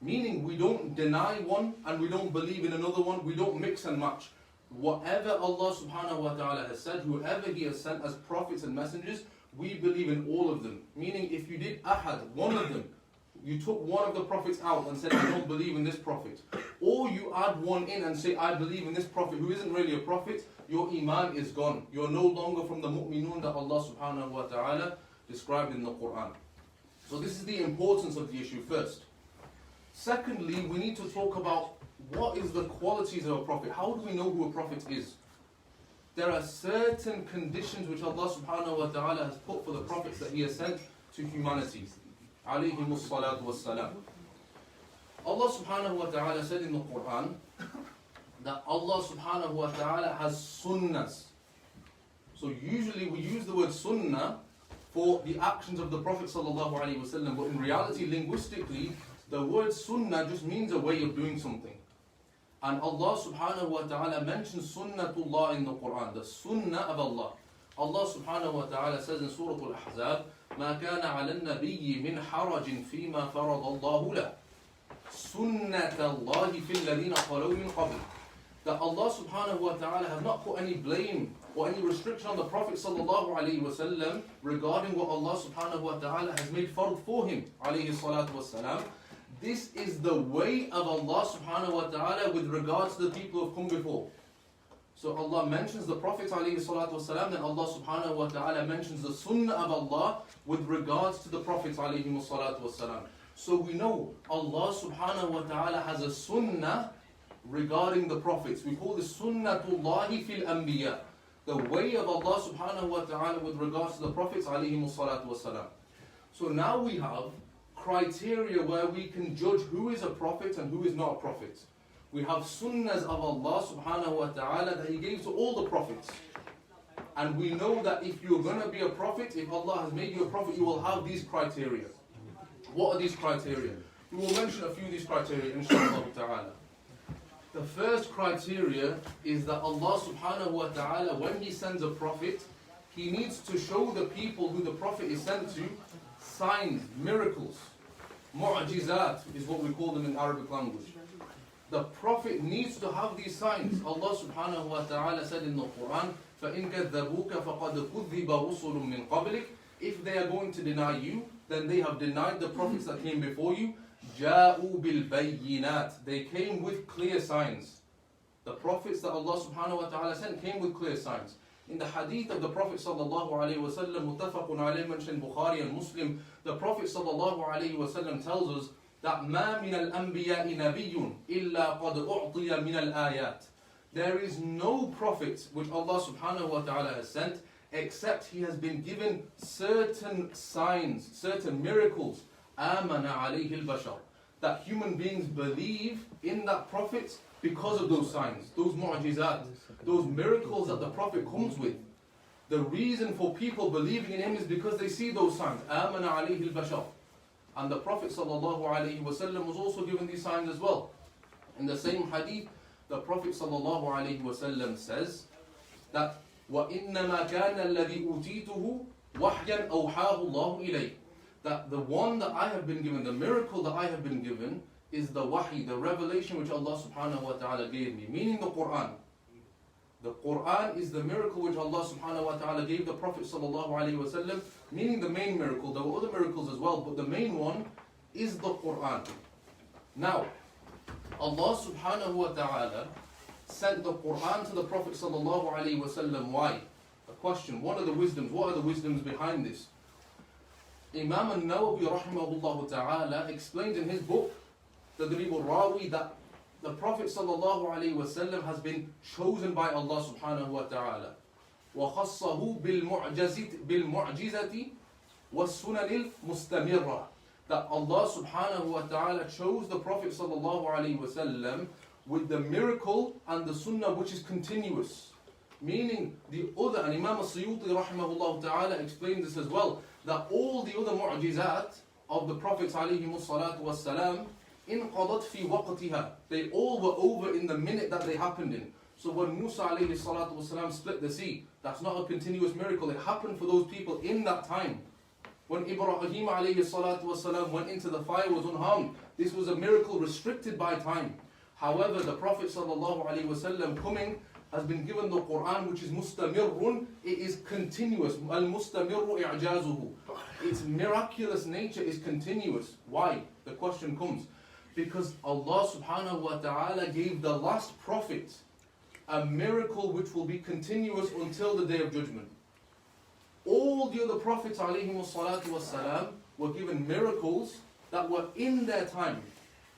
[SPEAKER 6] Meaning we don't deny one and we don't believe in another one, we don't mix and match. Whatever Allah subhanahu wa ta'ala has said, whoever He has sent as prophets and messengers, we believe in all of them. Meaning if you did ahad, one of them, you took one of the prophets out and said, I don't believe in this prophet, or you add one in and say, I believe in this prophet who isn't really a prophet, your iman is gone. You're no longer from the mu'minun that Allah subhanahu wa ta'ala described in the Quran. So this is the importance of the issue first. Secondly, we need to talk about what is the qualities of a prophet. How do we know who a prophet is? There are certain conditions which Allah subhanahu wa ta'ala has put for the prophets that He has sent to humanity. Alayhimus salatu wassalam. Allah subhanahu wa ta'ala said in the Quran that Allah subhanahu wa ta'ala has sunnahs. So usually we use the word sunnah for the actions of the Prophet sallallahu alaihi wasallam, but in reality, linguistically, the word sunnah just means a way of doing something. And Allah subhanahu wa ta'ala mentions sunnatullah in the Quran, the sunnah of Allah. Allah subhanahu wa ta'ala says in Surah Al-Ahzab, ما كان على النبي من حرج فيما فرض الله له سنة الله في الذين خلوا من قبل. That Allah subhanahu wa ta'ala has not put any blame or any restriction on the Prophet sallallahu alaihi wasallam regarding what Allah subhanahu wa ta'ala has made fard for him, alayhi salatu wassalam. This is the way of Allah subhanahu wa ta'ala with regards to the people who have come before. So Allah mentions the Prophet alayhi salatu wasalam, then Allah subhanahu wa ta'ala mentions the sunnah of Allah with regards to the Prophet alayhi salatu wasalam. So we know Allah subhanahu wa ta'ala has a sunnah regarding the prophets. We call this sunnatullahi fil anbiya, the way of Allah subhanahu wa ta'ala with regards to the prophets alayhi salatu wasalam. So now we have criteria where we can judge who is a prophet and who is not a prophet. We have sunnahs of Allah subhanahu wa ta'ala that He gave to all the prophets. And we know that if you're going to be a prophet, if Allah has made you a prophet, you will have these criteria. What are these criteria? We will mention a few of these criteria, inshallah ta'ala. The first criteria is that Allah subhanahu wa ta'ala, when He sends a prophet, He needs to show the people who the prophet is sent to signs, miracles. Mu'jizat is what we call them in Arabic language. The Prophet needs to have these signs. Allah subhanahu wa ta'ala said in the Quran, فَإِن كَذَّبُوكَ فَقَدْ كُذِّبَ رُسُلٌ مِّن قَبْلِكَ. If they are going to deny you, then they have denied the prophets that came before you. جَاءُوا بِالْبَيِّنَاتِ. They came with clear signs. The prophets that Allah subhanahu wa ta'ala sent came with clear signs. In the hadith of the Prophet sallallahu alayhi wa sallam, muttafaqun alayhi, mentioned Bukhari and Muslim, the Prophet sallallahu alayhi wa sallam tells us that مَا مِنَ الْأَنْبِيَاءِ نَبِيٌّ إِلَّا قَدْ أُعْطِيَ مِنَ الْآيَاتِ. There is no prophet which Allah subhanahu wa ta'ala has sent except he has been given certain signs, certain miracles, آمَنَ عَلَيْهِ الْبَشَرِ, that human beings believe in that prophet because of those signs, those mu'jizat, those miracles that the prophet comes with. The reason for people believing in him is because they see those signs. آمَنَ عَلَيْهِ الْبَشَرِ. And the Prophet sallallahu alayhi wa sallam was also given these signs as well. In the same hadith, the Prophet sallallahu alayhi wa sallam says that وَإِنَّمَا كَانَ الَّذِي أُوتِيتُهُ وَحْيًا أَوْحَاهُ اللَّهُ إِلَيْهِ. That the one that I have been given, the miracle that I have been given, is the wahi, the revelation which Allah subhanahu wa ta'ala gave me, meaning the Quran. The Quran is the miracle which Allah subhanahu wa ta'ala gave the Prophet sallallahu alayhi wa sallam, meaning the main miracle. There were other miracles as well, but the main one is the Quran. Now, Allah subhanahu wa ta'ala sent the Quran to the Prophet sallallahu alayhi wa sallam. Why? A question. What are the wisdoms behind this? Imam al-Nawawi rahimahullah ta'ala explained in his book, Tadrib al-Rawi, that the Prophet sallallahu alayhi wa sallam has been chosen by Allah subhanahu wa ta'ala. وَخَصَّهُ بِالْمُعْجِزَةِ وَالسُّنَنِ الْمُسْتَمِرَّةِ. That Allah subhanahu wa ta'ala chose the Prophet sallallahu alayhi wa sallam with the miracle and the sunnah which is continuous. Meaning the other, and Imam al-Suyuti rahimahullah ta'ala explains this as well, that all the other mu'jizat of the Prophet alayhi salatu was salam, انقضت في وقتها. They all were over in the minute that they happened in. So when Musa alayhi salatu wasalam split the sea, that's not a continuous miracle. It happened for those people in that time. When Ibrahim alayhi salatu wasalam went into the fire, was unharmed. This was a miracle restricted by time. However, the Prophet sallallahu alayhi wasallam coming has been given the Quran, which is mustamirrun. It is continuous. Al-mustamirru i'jazuhu. Its miraculous nature is continuous. Why? The question comes. Because Allah subhanahu wa ta'ala gave the last prophet a miracle which will be continuous until the day of judgment. All the other prophets alayhimu salatu wassalam were given miracles that were in their time.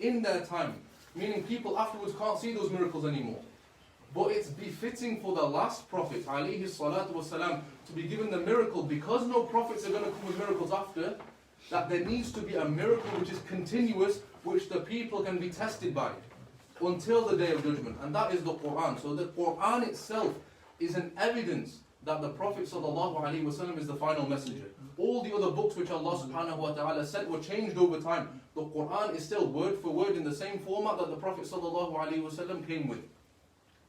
[SPEAKER 6] In their time. Meaning people afterwards can't see those miracles anymore. But it's befitting for the last prophet alayhi salatu wassalam to be given the miracle, because no prophets are going to come with miracles after, that there needs to be a miracle which is continuous, which the people can be tested by until the day of judgment. And that is the Quran. So the Quran itself is an evidence that the Prophet ﷺ is the final messenger. All the other books which Allah subhanahu wa ta'ala sent were changed over time. The Quran is still word for word in the same format that the Prophet ﷺ came with.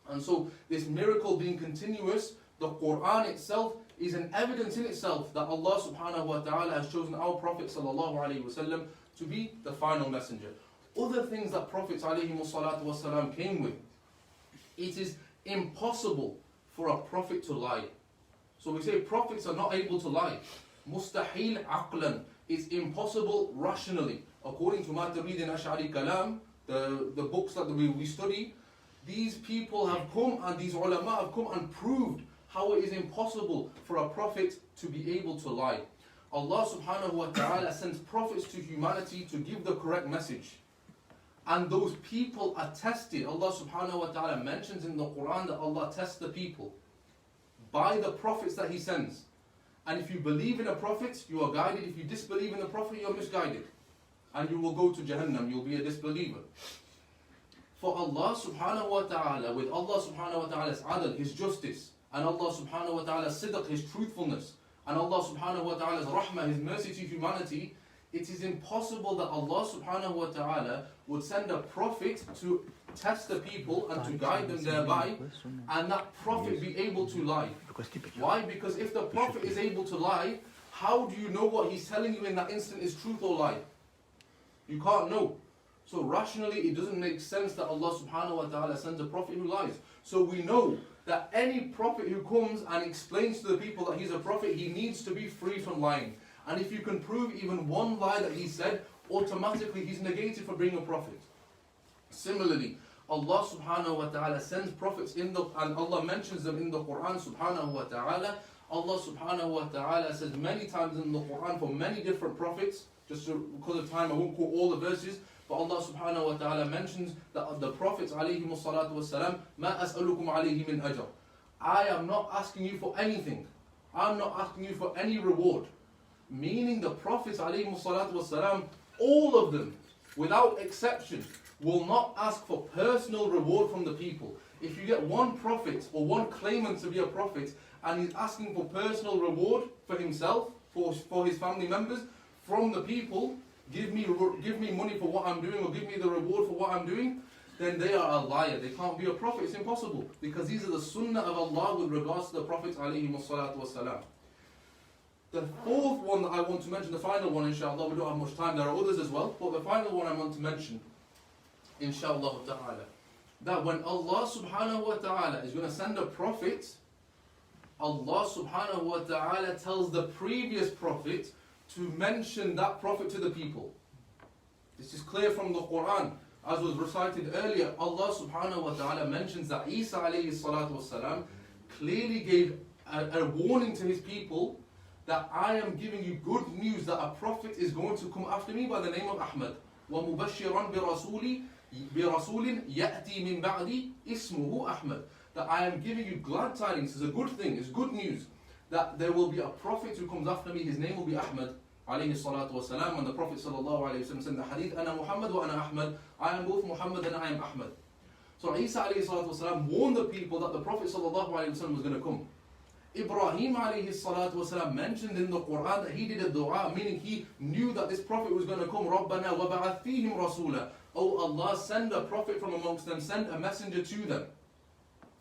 [SPEAKER 6] And so this miracle being continuous, the Quran itself is an evidence in itself that Allah subhanahu wa ta'ala has chosen our Prophet ﷺ to be the final messenger. Other things that Prophets ﷺ came with, it is impossible for a prophet to lie. So we say prophets are not able to lie. Mustahil aqlan, is impossible rationally. According to Maturid and Ash'ari Kalam, the books that we study, these people have come and these ulama have come and proved how it is impossible for a prophet to be able to lie. Allah subhanahu wa ta'ala sends prophets to humanity to give the correct message. And those people are tested. Allah subhanahu wa ta'ala mentions in the Quran that Allah tests the people by the prophets that He sends. And if you believe in a prophet, you are guided. If you disbelieve in the prophet, you are misguided. And you will go to Jahannam, you will be a disbeliever. For Allah subhanahu wa ta'ala, with Allah subhanahu wa ta'ala's adl, His justice, and Allah subhanahu wa ta'ala's sidq, His truthfulness, and Allah subhanahu wa ta'ala's rahmah, His mercy to humanity, it is impossible that Allah subhanahu wa ta'ala would send a prophet to test the people and to guide them thereby, and that prophet be able to lie. Why? Because if the prophet is able to lie, how do you know what he's telling you in that instant is truth or lie? You can't know. So rationally, it doesn't make sense that Allah subhanahu wa ta'ala sends a prophet who lies. So we know that any prophet who comes and explains to the people that he's a prophet, he needs to be free from lying. And if you can prove even one lie that he said, automatically he's negated for being a prophet. Similarly, Allah subhanahu wa ta'ala sends prophets and Allah mentions them in the Quran subhanahu wa ta'ala. Allah subhanahu wa ta'ala says many times in the Quran for many different prophets, because of time I won't quote all the verses, but Allah subhanahu wa ta'ala mentions that the prophets alayhimu salatu wassalam, ma as'alukum alayhi min ajr. I am not asking you for anything. I'm not asking you for any reward. Meaning the prophets alayhimu salatu wassalam, all of them, without exception, will not ask for personal reward from the people. If you get one prophet or one claimant to be a prophet and he's asking for personal reward for himself, for his family members, from the people, give me money for what I'm doing or give me the reward for what I'm doing, then they are a liar. They can't be a prophet. It's impossible. Because these are the sunnah of Allah with regards to the prophets alayhimu salatu wassalam. The fourth one that I want to mention, the final one inshallah, we don't have much time, there are others as well, but the final one I want to mention, inshallah ta'ala, that when Allah subhanahu wa ta'ala is going to send a prophet, Allah subhanahu wa ta'ala tells the previous prophet to mention that prophet to the people. This is clear from the Quran. As was recited earlier, Allah subhanahu wa ta'ala mentions that Isa alayhi salatu wasalam clearly gave a warning to his people that I am giving you good news that a prophet is going to come after me by the name of Ahmad. وَمُبَشِّرًا بِرَسُولٍ يَأْتِي مِن بَعْدِ اسْمُهُ أَحْمَدٍ. That I am giving you glad tidings, it's a good thing, it's good news, that there will be a prophet who comes after me, his name will be Ahmad alayhi salatu wasalam. And the Prophet sallallahu alayhi wa sallam said in the hadith, Ana Muhammad wa ana Ahmad, I am both Muhammad and I am Ahmad. So Isa alayhi salatu wasalam warned the people that the Prophet sallallahu alayhi wa sallam was going to come. Ibrahim alayhi salatu wasalam mentioned in the Quran that he did a dua, meaning he knew that this prophet was going to come. رَبَّنَا وَبَعَثْ فِيهِمْ رَسُولًا. Oh Allah, send a prophet from amongst them, send a messenger to them,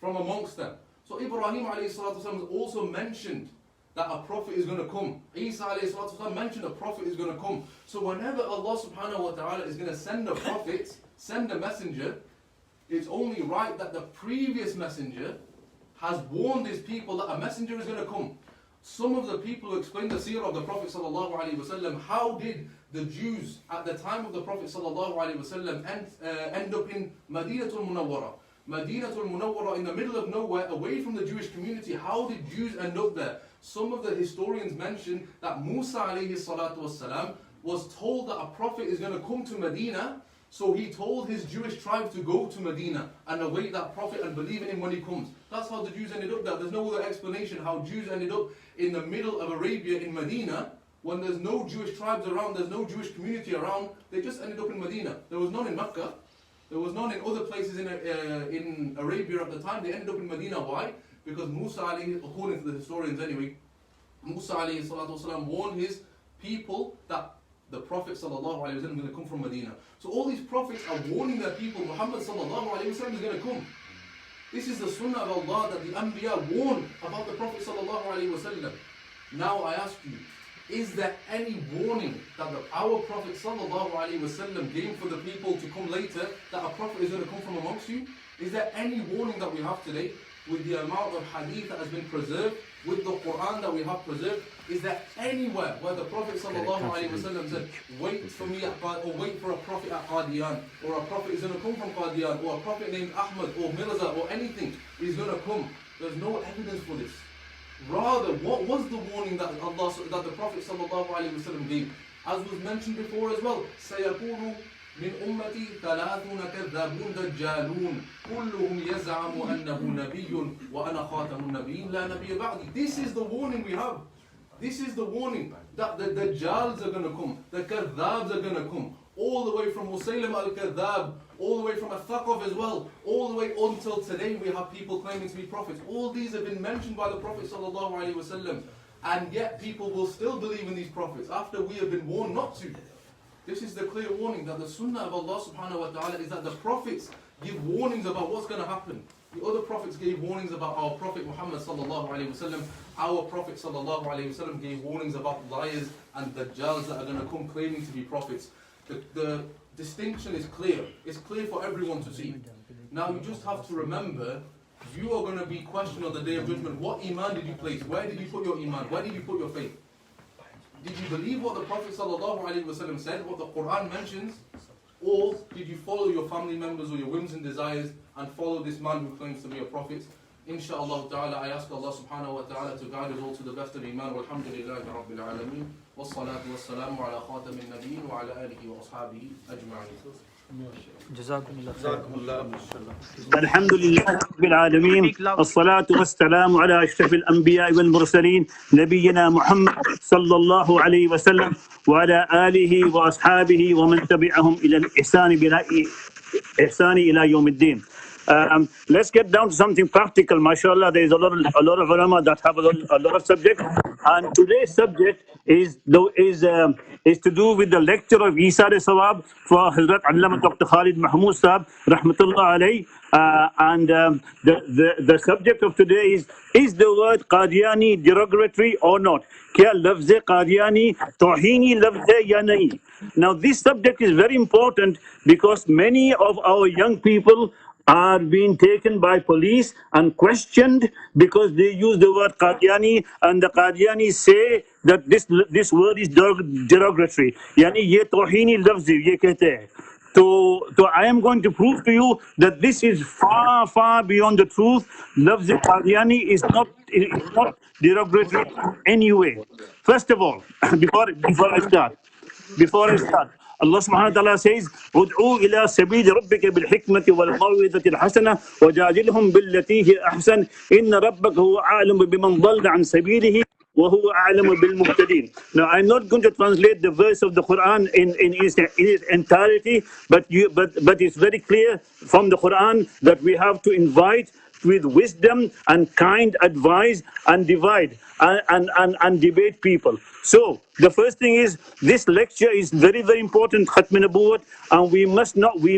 [SPEAKER 6] from amongst them. So Ibrahim alayhi salatu wasalam also mentioned that a prophet is going to come. Isa alayhi salatu wasalam mentioned a prophet is going to come. So whenever Allah subhanahu wa ta'ala is going to send a prophet, send a messenger, it's only right that the previous messenger has warned his people that a messenger is going to come. Some of the people who explain the seerah of the Prophet sallallahu alaihi wasallam, how did the Jews at the time of the Prophet sallallahu alaihi wasallam end up in Madinatul Munawwara? Madinatul Munawwara, in the middle of nowhere, away from the Jewish community. How did Jews end up there? Some of the historians mention that Musa alayhi salatu wasalam was told that a prophet is going to come to Medina, so he told his Jewish tribe to go to Medina and await that prophet and believe in him when he comes. That's how the Jews ended up there. There's no other explanation how Jews ended up in the middle of Arabia in Medina when there's no Jewish tribes around, there's no Jewish community around. They just ended up in Medina. There was none in Mecca. There was none in other places in Arabia at the time. They ended up in Medina. Why? Because Musa alayhi, according to the historians anyway, Musa alayhi salatu wasalam warned his people that the Prophet sallallahu alayhi wa sallam is going to come from Medina. So all these prophets are warning their people, Muhammad sallallahu alayhi wa sallam is going to come. This is the sunnah of Allah, that the Anbiya warn about the Prophet sallallahu alayhi wa sallam. Now I ask you, is there any warning that our Prophet sallallahu alayhi wa sallam gave for the people to come later, that a Prophet is going to come from amongst you? Is there any warning that we have today with the amount of hadith that has been preserved, with the Quran that we have preserved? Is there anywhere where the Prophet sallallahu alaihi wasallam said, wait for me or wait for a prophet at Qadian, or a prophet is going to come from Qadian, or a prophet named Ahmad or Mirza or anything is going to come? There's no evidence for this. Rather, what was the warning that the Prophet sallallahu alaihi wasallam gave? As was mentioned before as well, سيكون من أمتي 30 كذابون دجالون كلهم يزعم أنه نبي وأنا خاتم النبيين لا نبي بعدي. This is the warning we have. This is the warning that the Dajjals are going to come, the Kadhabs are going to come, all the way from Musaylim al-Kadhab, all the way from Al-Thaqaf as well, all the way until today we have people claiming to be prophets. All these have been mentioned by the Prophet sallallahu alaihi wasallam, and yet people will still believe in these prophets after we have been warned not to. This is the clear warning that the sunnah of Allah subhanahu wa ta'ala is that the prophets give warnings about what's going to happen. The other prophets gave warnings about our Prophet Muhammad sallallahu alayhi wa sallam. Our Prophet sallallahu alayhi wa sallam gave warnings about liars and dajjals that are going to come claiming to be prophets. The distinction is clear. It's clear for everyone to see. Now you just have to remember, you are going to be questioned on the Day of Judgment. What iman did you place? Where did you put your iman? Where did you put your faith? Did you believe what the Prophet ﷺ said, what the Quran mentions? Or did you follow your family members or your whims and desires and follow this man who claims to be a prophet? Inshallah ta'ala, I ask Allah subhanahu wa ta'ala to guide us all to the best of iman. Walhamdulillahi rabbil alameen. Wassalatu wassalamu ala khatamin nabiyyin wa ala alihi wa ashabihi ajma'in.
[SPEAKER 7] الحمد لله رب العالمين الصلاة والسلام على أشرف الأنبياء والمرسلين نبينا محمد صلى الله عليه وسلم وعلى آله وأصحابه ومن تبعهم إلى الإحسان إلى يوم الدين. Let's get down to something practical. MashaAllah, there is a lot of ulama that have a lot of subjects, and today's subject is to do with the lecture of Isa Sawab for Hazrat Allama Dr. Khalid Mahmood Sahab, Rahmatullah alayhi. And the subject of today is the word Qadiani derogatory or not? Kya lafz Qadiani tohini lafz hai ya nahi? Now this subject is very important because many of our young people are being taken by police and questioned because they use the word Qadiani, and the Qadiani say that this word is derogatory. Yani ye tohini lafz ye kehte hai. So I am going to prove to you that this is far, far beyond the truth. Lafz Qadiani is not derogatory in any way. First of all, before I start, Allah subhanahu wa ta'ala says, "Ud'u ila sabili rabbika bil hikmati wal maw'izati al hasana wajadilhum billati hi ahsan inna rabbaka huwa a'lamu biman dhalla an sabilihi wa huwa a'lamu bil muhtadin." Now I'm not going to translate the verse of the Quran in its entirety, but it's very clear from the Quran that we have to invite with wisdom and kind advice and divide and debate people. So the first thing is, this lecture is very, very important, Khatame Nabuwat, and we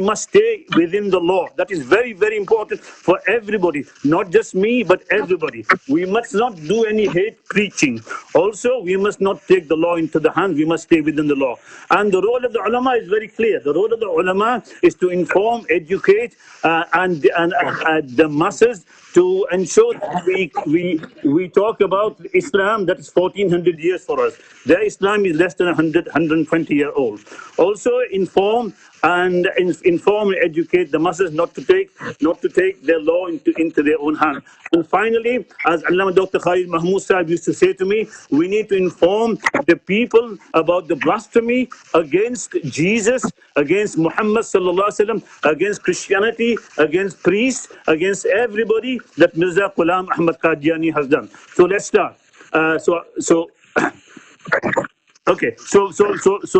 [SPEAKER 7] must stay within the law. That is very, very important for everybody, not just me, but everybody. We must not do any hate preaching. Also, we must not take the law into the hand. We must stay within the law. And the role of the ulama is very clear. The role of the ulama is to inform, educate, and the masses, to ensure that we talk about Islam that is 1400 years for us. Their Islam is less than 120 years old. Also inform and educate the masses not to take their law into their own hand. And finally, as Allama Dr. Khalid Mahmood Sahib used to say to me, we need to inform the people about the blasphemy against Jesus, against Muhammad sallallahu alaihi wasallam, against Christianity, against priests, against everybody that Mirza Ghulam Ahmad Qadiani has done. So let's start. Okay, so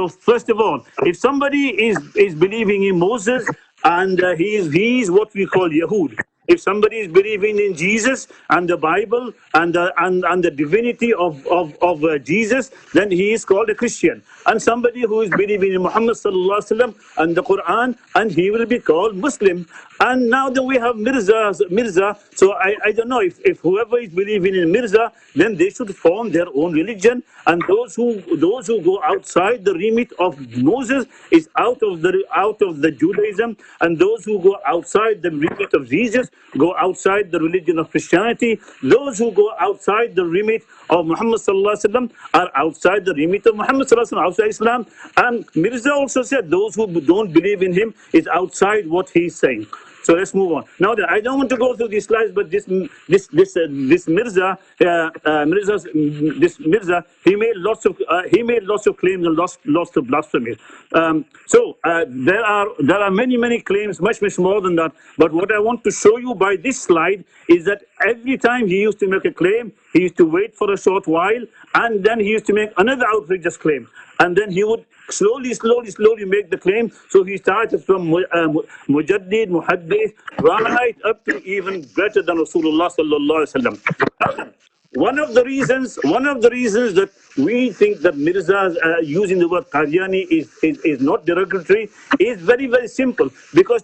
[SPEAKER 7] first of all, if somebody is believing in Moses and he is what we call Yahud. If somebody is believing in Jesus and the Bible and the divinity of Jesus, then he is called a Christian. And somebody who is believing in Muhammad sallallahu alaihi wasallam and the Quran, and he will be called Muslim. And now that we have Mirza, so I don't know if whoever is believing in Mirza, then they should form their own religion. And those who go outside the remit of Moses is out of the Judaism, and those who go outside the remit of Jesus go outside the religion of Christianity. Those who go outside the remit of Muhammad sallallahu alaihi wasallam are outside the remit of Muhammad sallallahu alaihi wasallam, outside Islam. And Mirza also said those who don't believe in him is outside what he's saying. So let's move on. Now, I don't want to go through these slides, but this Mirza, he made lots of claims and lots of blasphemies. There are many claims, much more than that. But what I want to show you by this slide is that every time he used to make a claim, he used to wait for a short while, and then he used to make another outrageous claim, and then he would slowly make the claim. So he started from Mujaddid, Muhaddith, right up to even better than Rasulullah sallallahu alaihi wasallam. one of the reasons that we think that Mirzas using the word Qadiani is not derogatory is very, very simple, because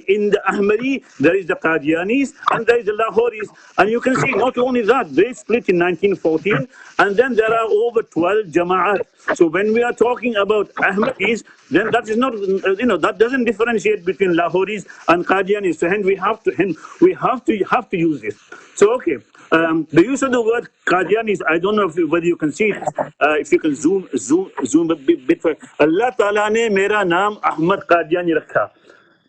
[SPEAKER 7] in the Ahmadi there is the Qadianis and there is the Lahoris, and you can see not only that, they split in 1914, and then there are over 12 Jama'at. So when we are talking about Ahmadis, then that is not, that doesn't differentiate between Lahoris and Qadianis. So hence we have to use this. So okay. The use of the word Qadianis, I don't know whether you can see it. If you can zoom a bit for Allah Ta'ala ne mera naam Ahmad Qadiani rakha.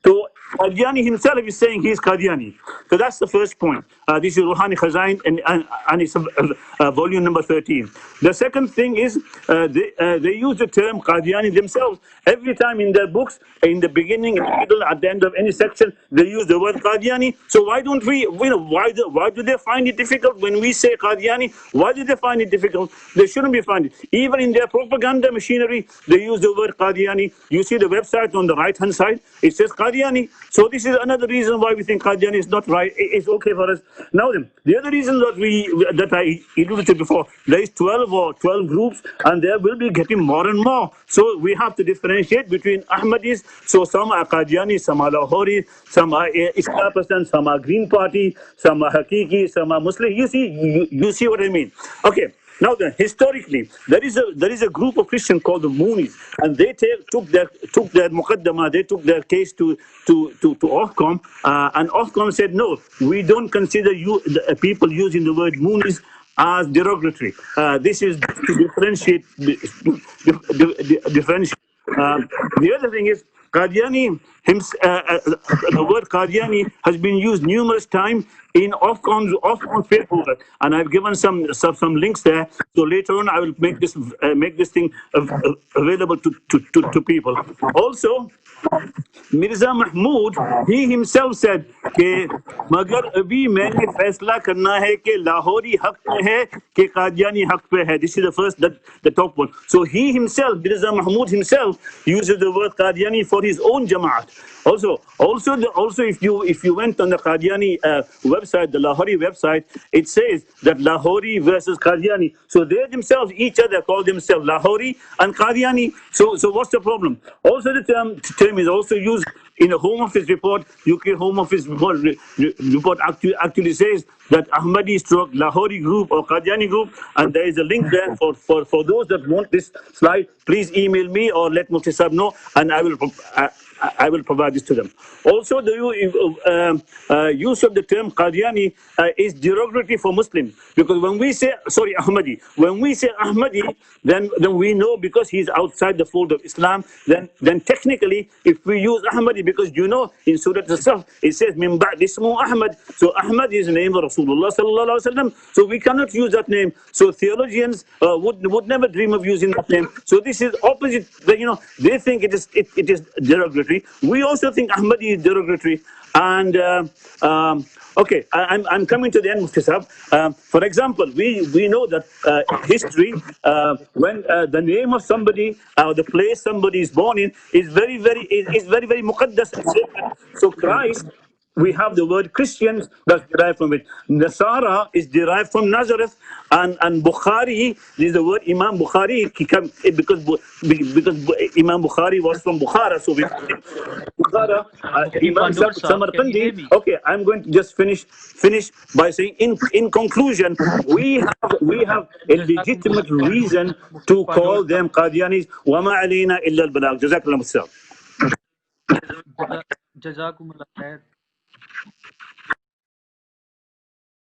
[SPEAKER 7] So Qadiani himself is saying he is Qadiani. So that's the first point. This is Ruhani Khazain and it's volume number 13. The second thing is they use the term Qadiani themselves. Every time in their books, in the beginning, in the middle, at the end of any section, they use the word Qadiani. So why don't we, why do they find it difficult when we say Qadiani? Why do they find it difficult? They shouldn't be finding it. Even in their propaganda machinery, they use the word Qadiani. You see the website on the right-hand side, it says Qadiani. So this is another reason why we think Qadiani is not right. It's okay for us. Now then, the other reason that I alluded to before, there is 12 groups, and there will be getting more and more. So we have to differentiate between Ahmadis. So some are Qadiani, some are Lahori, some are Islamistan, some are Green Party, some are Hakiki, some are Muslim. You see what I mean? Okay. Now then, historically, there is a group of Christians called the Moonies, and they took their muqaddamah, they took their case to Ofcom, and Ofcom said, no, we don't consider people using the word Moonies as derogatory. This is to differentiate. The other thing is, Qadiani, the word Qadiani has been used numerous times in Ofcom's paperwork, and I've given some links there. So later on, I will make this thing available to people. Also, Mirza Mahmood, he himself said कि मगर अभी मैंने फैसला करना है कि लाहौरी हक पे है कि कादियानी हक पे है. This is the first, the top one. So he himself, Mirza Mahmood himself, uses the word Qadiani for his own Jamaat. Also, if you went on the Qadiani website, the Lahori website, it says that Lahori versus Qadiani. So they themselves, each other call themselves Lahori and Qadiani. So what's the problem? Also, the term is also used in a Home Office report. UK Home Office report actually says that Ahmadi stroke Lahori group or Qadiani group, and there is a link there for those that want this slide. Please email me or let Mufti Sahib know, and I will provide this to them. Also, the use of the term Qadiani is derogatory for Muslims, because when we say Ahmadi, then we know, because he is outside the fold of Islam. Then technically, if we use Ahmadi, because in Surah Al-Saf it says Min ba'd ismu Ahmad. So Ahmad is the name of Rasulullah sallallahu alaihi wasallam. So we cannot use that name. So theologians would never dream of using that name. So this is opposite. They think it is derogatory. We also think Ahmadi is derogatory. And okay, I'm coming to the end, Mufti Sahib. For example, we know that history, when the name of somebody or the place somebody is born in is very, very muqaddas and sacred. So Christ, we have the word Christians that's derived from it. Nasara is derived from Nazareth, and Bukhari is the word Imam Bukhari, because Imam Bukhari was from Bukhara, so we Bukhara, Imam Samarkandi. Okay, I'm going to just finish by saying, in conclusion, we have a legitimate reason to call them Qadianis. Wama alayna illa al-balagh. Jazakallah.
[SPEAKER 2] Jazakumullah khair.